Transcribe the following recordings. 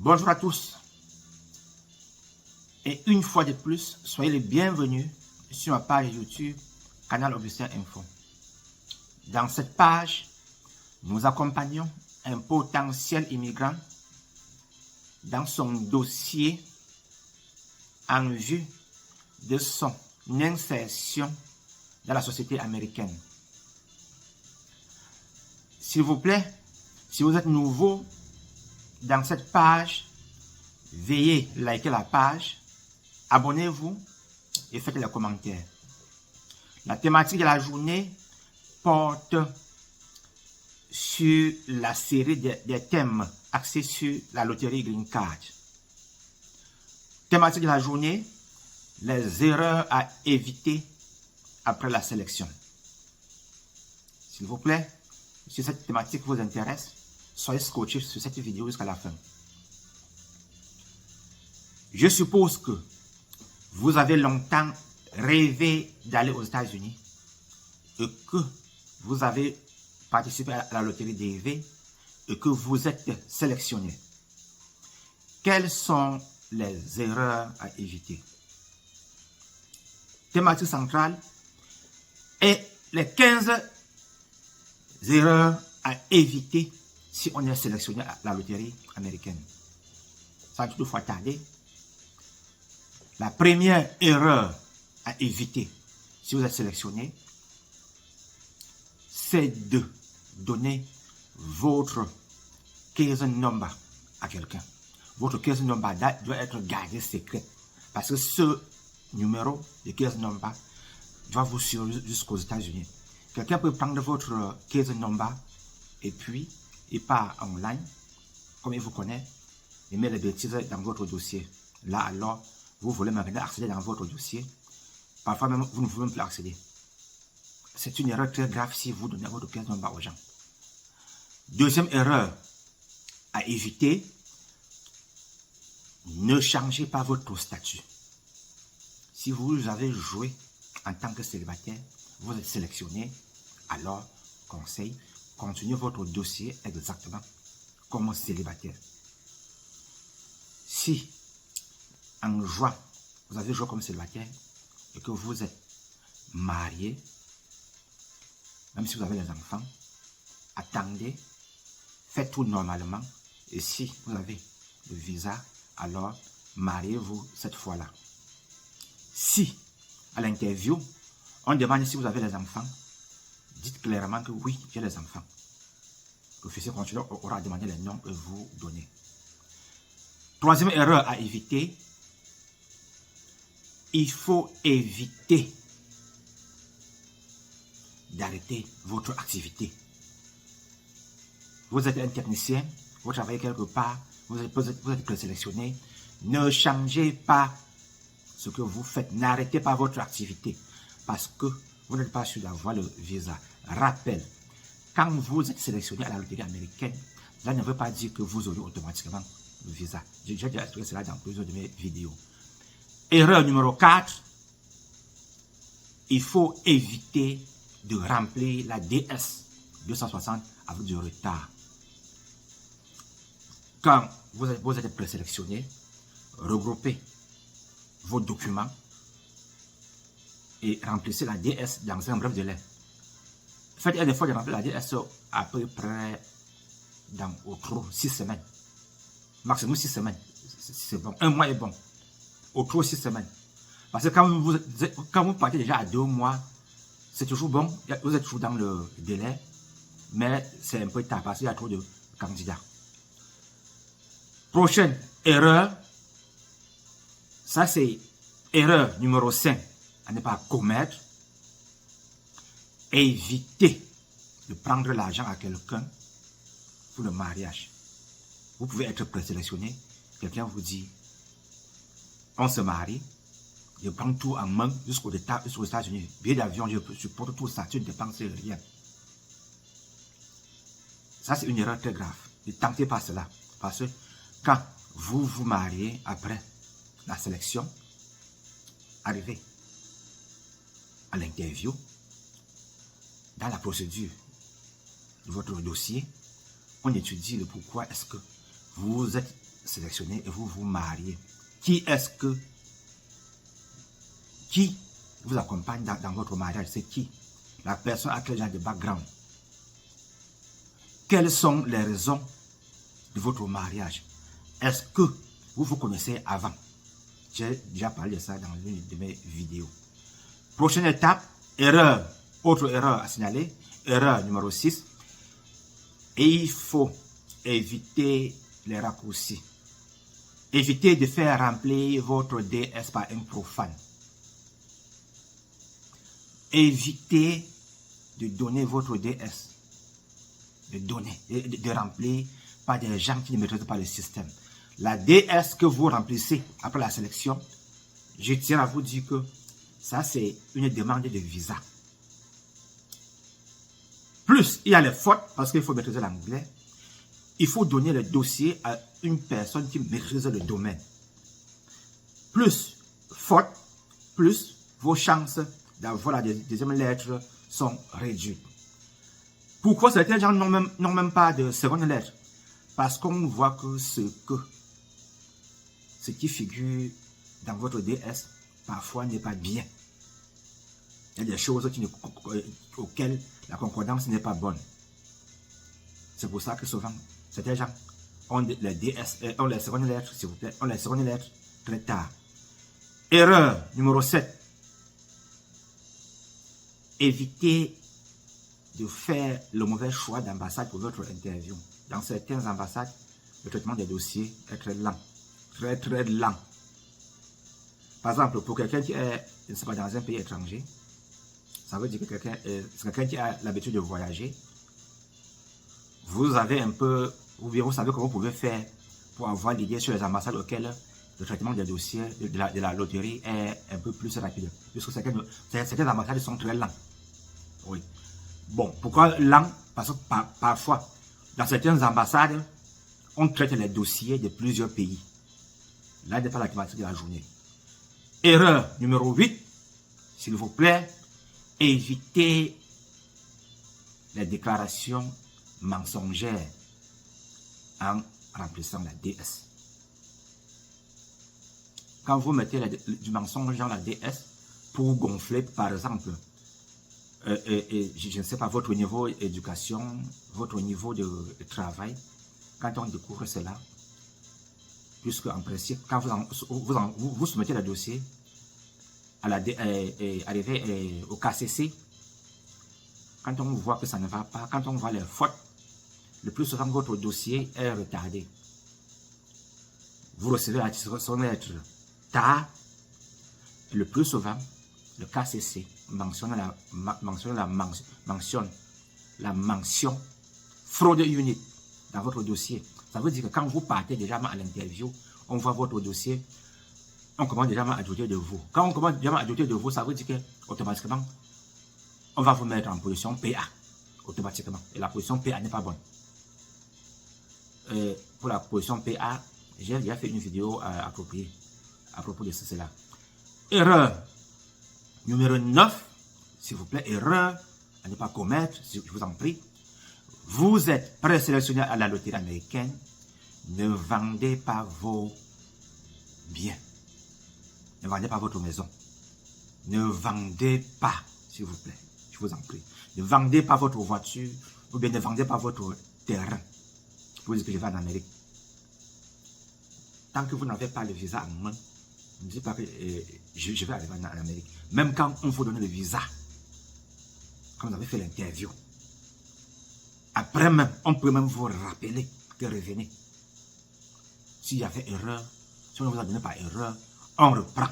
Bonjour à tous et une fois de plus, soyez les bienvenus sur ma page YouTube Canal Augustin Info. Dans cette page, nous accompagnons un potentiel immigrant dans son dossier en vue de son insertion dans la société américaine. S'il vous plaît, si vous êtes nouveau dans cette page, veuillez liker la page, abonnez-vous et faites les commentaires. La thématique de la journée porte sur la série des thèmes axés sur la loterie Green Card. Thématique de la journée, les erreurs à éviter après la sélection. S'il vous plaît, si cette thématique vous intéresse, soyez scotchés sur cette vidéo jusqu'à la fin. Je suppose que vous avez longtemps rêvé d'aller aux États-Unis et que vous avez participé à la loterie DV et que vous êtes sélectionné. Quelles sont les erreurs à éviter? Thématique centrale est les 15 erreurs à éviter si on est sélectionné à la loterie américaine. Sans toutefois tarder, la première erreur à éviter si vous êtes sélectionné, c'est de donner votre case number à quelqu'un. Votre case number doit être gardé secret parce que ce numéro de case number doit vous suivre jusqu'aux États-Unis. Quelqu'un peut prendre votre case number et puis il part en ligne, comme il vous connaît, et met les bêtises dans votre dossier. Là alors, vous voulez maintenant accéder dans votre dossier. Parfois même, vous ne pouvez même plus accéder. C'est une erreur très grave si vous donnez votre case number aux gens. Deuxième erreur à éviter, ne changez pas votre statut. Si vous avez joué en tant que célibataire, vous êtes sélectionné, alors, conseil, continuez votre dossier exactement comme célibataire. Si, en juin, vous avez joué comme célibataire et que vous êtes marié, même si vous avez des enfants, attendez, faites tout normalement. Et si vous avez le visa, alors mariez-vous cette fois-là. Si, à l'interview, on demande si vous avez des enfants, dites clairement que oui, j'ai des enfants. L'officier consulaire aura demandé les noms et vous donner. Troisième erreur à éviter, il faut éviter d'arrêter votre activité. Vous êtes un technicien, vous travaillez quelque part, vous êtes présélectionné. Ne changez pas ce que vous faites. N'arrêtez pas votre activité parce que vous n'êtes pas sûr d'avoir le visa. Rappel, quand vous êtes sélectionné à la loterie américaine, cela ne veut pas dire que vous aurez automatiquement le visa. J'ai déjà expliqué cela dans plusieurs de mes vidéos. Erreur numéro 4, il faut éviter de remplir la DS 260 avec du retard. Quand vous êtes présélectionné, regroupez vos documents et remplissez la DS dans un bref délai. Faites un effort de remplir la DS à peu près dans au trop 6 semaines. Maximum 6 semaines. C'est bon. Un mois est bon. Au trop 6 semaines. Parce que quand vous partez déjà à 2 mois, c'est toujours bon. Vous êtes toujours dans le délai. Mais c'est un peu tard parce qu'il y a trop de candidats. Prochaine erreur. Ça, c'est erreur numéro 5 à ne pas commettre. Évitez de prendre l'argent à quelqu'un pour le mariage. Vous pouvez être présélectionné. Quelqu'un vous dit, on se marie. Je prends tout en main jusqu'aux États-Unis. Billet d'avion, je supporte tout ça. Tu ne dépenses rien. Ça, c'est une erreur très grave. Ne tentez pas cela. Parce que quand vous vous mariez après la sélection, arrivez à l'interview, dans la procédure de votre dossier, on étudie le pourquoi est-ce que vous êtes sélectionnez et vous vous mariez. Qui vous accompagne dans votre mariage? C'est qui? La personne a quel genre de background? Quelles sont les raisons de votre mariage? Est-ce que vous vous connaissez avant? J'ai déjà parlé de ça dans l'une de mes vidéos. Prochaine étape, erreur. Autre erreur à signaler. Erreur numéro 6. Et il faut éviter les raccourcis. Évitez de faire remplir votre DS par un profane. Évitez de donner votre DS. De remplir par des gens qui ne maîtrisent pas le système. La DS que vous remplissez après la sélection, je tiens à vous dire que ça c'est une demande de visa. Plus il y a les fautes, parce qu'il faut maîtriser l'anglais, il faut donner le dossier à une personne qui maîtrise le domaine. Plus faute, plus vos chances d'avoir la deuxième lettre sont réduites. Pourquoi certains gens n'ont même pas de seconde lettre? Parce qu'on voit que ce qui figure dans votre DS parfois n'est pas bien. Il y a des choses auxquelles la concordance n'est pas bonne. C'est pour ça que souvent, certains gens ont les DS, ont les secondes lettres, s'il vous plaît, ont les secondes lettres très tard. Erreur numéro 7. Évitez de faire le mauvais choix d'ambassade pour votre interview. Dans certaines ambassades, le traitement des dossiers est très lent. Très, très lent. Par exemple, pour quelqu'un qui est, je ne sais pas, dans un pays étranger, ça veut dire que quelqu'un qui a l'habitude de voyager, vous avez un peu, ou bien vous savez comment vous pouvez faire pour avoir l'idée sur les ambassades auxquelles le traitement des dossiers de la loterie est un peu plus rapide. Puisque certaines ambassades sont très lents. Oui. Bon, pourquoi lent? Parce que parfois, dans certaines ambassades, on traite les dossiers de plusieurs pays. Là n'est pas la thématique de la journée. Erreur numéro 8, s'il vous plaît, évitez les déclarations mensongères en remplissant la DS. Quand vous mettez du mensonge dans la DS pour gonfler, par exemple, je ne sais pas, votre niveau d'éducation, votre niveau de travail, quand on découvre cela, puisque en principe, quand vous soumettez le dossier arrivé au KCC, quand on voit que ça ne va pas, quand on voit les fautes, le plus souvent votre dossier est retardé. Vous recevez son lettre tard, et le plus souvent, le KCC mentionne la mention fraude unit dans votre dossier. Ça veut dire que quand vous partez déjà à l'interview, on voit votre dossier, on commence déjà à douter de vous. Quand on commence déjà à douter de vous, ça veut dire que automatiquement, on va vous mettre en position PA. Automatiquement. Et la position PA n'est pas bonne. Pour la position PA, j'ai déjà fait une vidéo appropriée à propos de cela. Erreur numéro 9, s'il vous plaît, erreur à ne pas commettre, je vous en prie. Vous êtes présélectionné à la loterie américaine. Ne vendez pas vos biens. Ne vendez pas votre maison. Ne vendez pas, s'il vous plaît, je vous en prie. Ne vendez pas votre voiture ou bien ne vendez pas votre terrain. Pour dire que je vais en Amérique. Tant que vous n'avez pas le visa en main, ne dites pas que je vais arriver en Amérique. Même quand on vous donne le visa, quand vous avez fait l'interview, après même, on peut même vous rappeler que revenez. S'il y avait erreur, si on vous a donné par erreur, on reprend.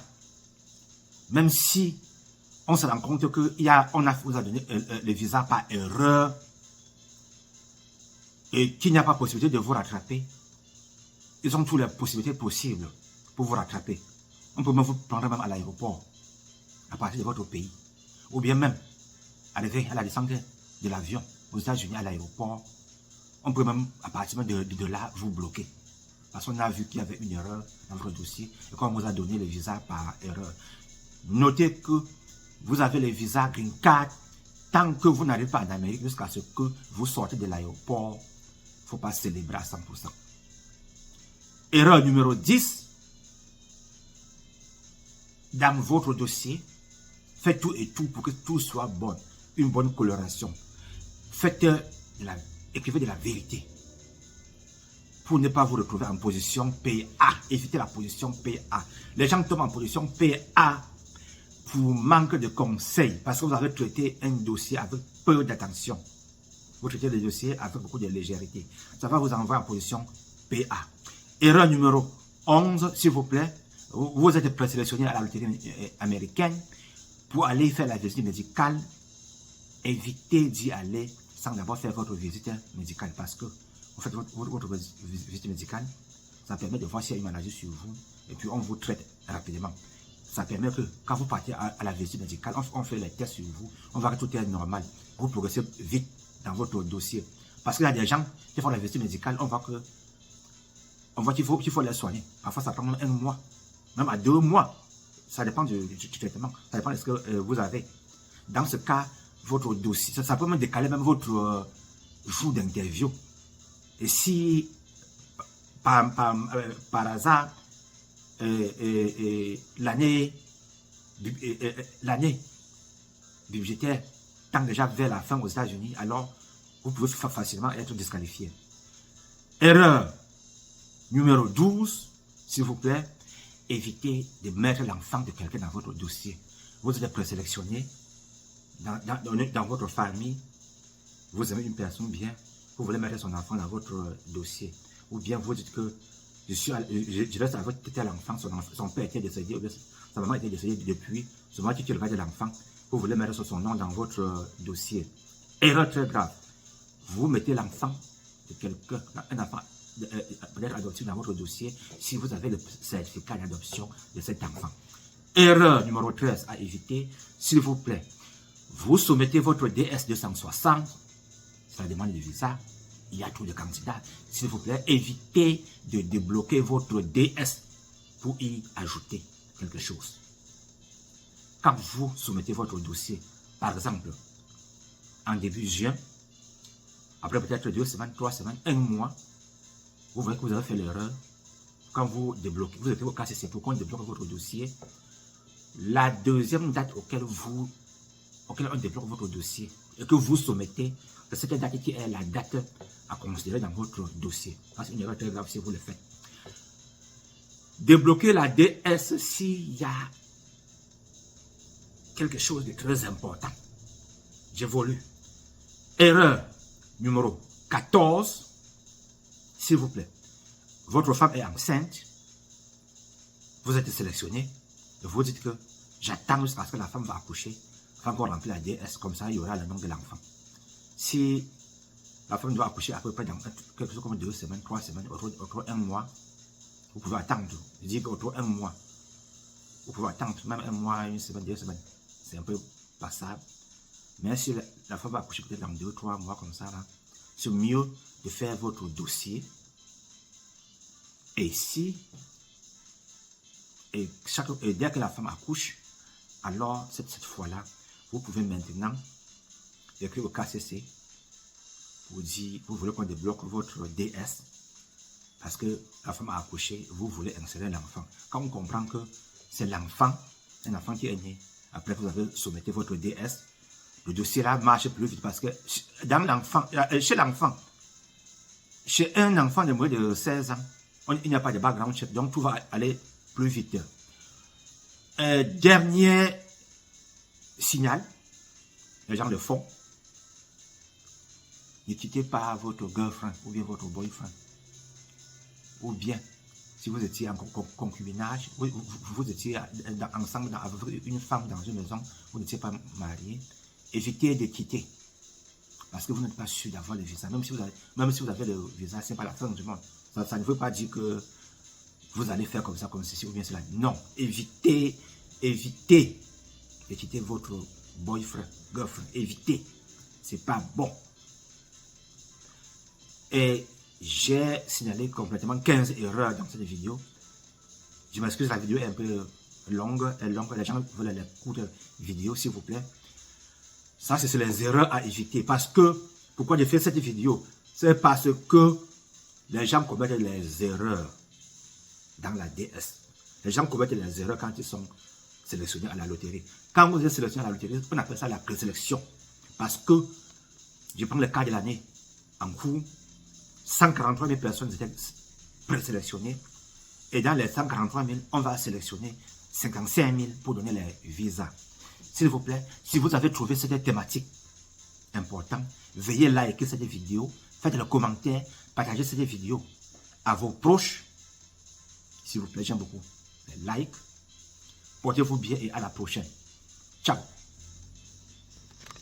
Même si on se rend compte qu'on vous a donné le visa par erreur et qu'il n'y a pas possibilité de vous rattraper, ils ont toutes les possibilités possibles pour vous rattraper. On peut même vous prendre même à l'aéroport, à partir de votre pays. Ou bien même, arriver à la descente de l'avion aux États-Unis à l'aéroport, on peut même, à partir de là, vous bloquer. Parce qu'on a vu qu'il y avait une erreur dans votre dossier et qu'on vous a donné le visa par erreur. Notez que vous avez le visa Green Card tant que vous n'arrivez pas en Amérique jusqu'à ce que vous sortez de l'aéroport. Il ne faut pas célébrer à 100%. Erreur numéro 10. Dans votre dossier, faites tout et tout pour que tout soit bon. Une bonne coloration. Écrivez de la vérité. Pour ne pas vous retrouver en position PA. Évitez la position PA. Les gens tombent en position PA pour manque de conseils. Parce que vous avez traité un dossier avec peu d'attention. Vous traitez le dossier avec beaucoup de légèreté. Ça va vous envoyer en position PA. Erreur numéro 11, s'il vous plaît. Vous êtes présélectionné à la loterie américaine pour aller faire la visite médicale. Évitez d'y aller sans d'abord faire votre visite médicale parce que vous faites votre visite médicale, ça permet de voir s'il y a une maladie sur vous et puis on vous traite rapidement. Ça permet que quand vous partez à la visite médicale, on fait les tests sur vous, on voit que tout est normal. Vous progressez vite dans votre dossier. Parce qu'il y a des gens qui font la visite médicale, on voit qu'il faut les soigner. Parfois ça prend même 1 mois, même à 2 mois. Ça dépend du traitement, ça dépend de ce que vous avez. Dans ce cas, votre dossier, ça peut même décaler même votre jour d'interview. Et si par hasard l'année budgétaire tend déjà vers la fin aux États-Unis, alors vous pouvez facilement être disqualifié. Erreur numéro 12, s'il vous plaît, évitez de mettre l'enfant de quelqu'un dans votre dossier. Vous êtes présélectionné dans votre famille, vous aimez une personne bien, vous voulez mettre son enfant dans votre dossier. Ou bien vous dites que je reste avec tel enfant, son père était décédé, ou bien sa maman était décédée depuis, seulement tu regardes l'enfant, vous voulez mettre son nom dans votre dossier. Erreur très grave. Vous mettez l'enfant de quelqu'un, un enfant peut-être adopté dans votre dossier si vous avez le certificat d'adoption de cet enfant. Erreur numéro 13 à éviter, s'il vous plaît. Vous soumettez votre DS 260, ça demande le visa, il y a trop de candidats. S'il vous plaît, évitez de débloquer votre DS pour y ajouter quelque chose. Quand vous soumettez votre dossier, par exemple, en début juin, après peut-être 2 semaines, 3 semaines, 1 mois, vous voyez que vous avez fait l'erreur. Quand vous débloquez, vous êtes au KCC pour qu'on débloque votre dossier. La deuxième date auquel on débloque votre dossier et que vous soumettez, c'est cette date qui est la date à considérer dans votre dossier. C'est une erreur très grave si vous le faites. Débloquer la DS s'il y a quelque chose de très important. J'évolue. Erreur numéro 14. S'il vous plaît. Votre femme est enceinte. Vous êtes sélectionné. Et vous dites que j'attends jusqu'à ce que la femme va accoucher. Avant qu'on remplisse la DS. Comme ça, il y aura le nom de l'enfant. Si la femme doit accoucher à peu près dans quelque chose comme 2 semaines, 3 semaines, autour 1 mois, vous pouvez attendre. Je dis qu'autour 1 mois. Vous pouvez attendre même 1 mois, 1 semaine, 2 semaines. C'est un peu passable. Mais si la femme va accoucher peut-être dans 2, 3 mois comme ça, c'est mieux de faire votre dossier. Et dès que la femme accouche, alors cette fois-là, vous pouvez maintenant écrire au KCC pour dire, vous voulez qu'on débloque votre DS parce que la femme a accouché, vous voulez insérer l'enfant. Quand on comprend que c'est l'enfant, un enfant qui est né, après vous avez soumetté votre DS, le dossier là marche plus vite parce que chez un enfant de moins de 16 ans, il n'y a pas de background check, donc tout va aller plus vite. Dernier signal, les gens le font. Ne quittez pas votre girlfriend ou bien votre boyfriend. Ou bien, si vous étiez en concubinage, vous étiez ensemble avec une femme dans une maison, vous n'étiez pas marié, évitez de quitter. Parce que vous n'êtes pas sûr d'avoir le visa. Même si vous avez le visa, ce n'est pas la fin du monde. Ça ne veut pas dire que vous allez faire comme ça, comme ceci ou bien cela. Non, évitez de quitter votre boyfriend, girlfriend. Évitez. C'est pas bon. Et j'ai signalé complètement 15 erreurs dans cette vidéo. Je m'excuse, la vidéo est un peu longue. Les gens veulent la courte vidéo, s'il vous plaît. Ça, c'est les erreurs à éviter. Parce que, pourquoi j'ai fait cette vidéo? C'est parce que les gens commettent les erreurs. dans la DS. Les gens commettent les erreurs quand ils sont sélectionnés à la loterie. Quand vous êtes sélectionné à la loterie, on appelle ça la présélection. Parce que, je prends le cas de l'année, en cours, 143 000 personnes étaient présélectionnées. Et dans les 143 000, on va sélectionner 55 000 pour donner les visas. S'il vous plaît, si vous avez trouvé cette thématique importante, veuillez liker cette vidéo, faites le commentaire, partagez cette vidéo à vos proches. S'il vous plaît, j'aime beaucoup les likes. Portez-vous bien et à la prochaine. Ciao.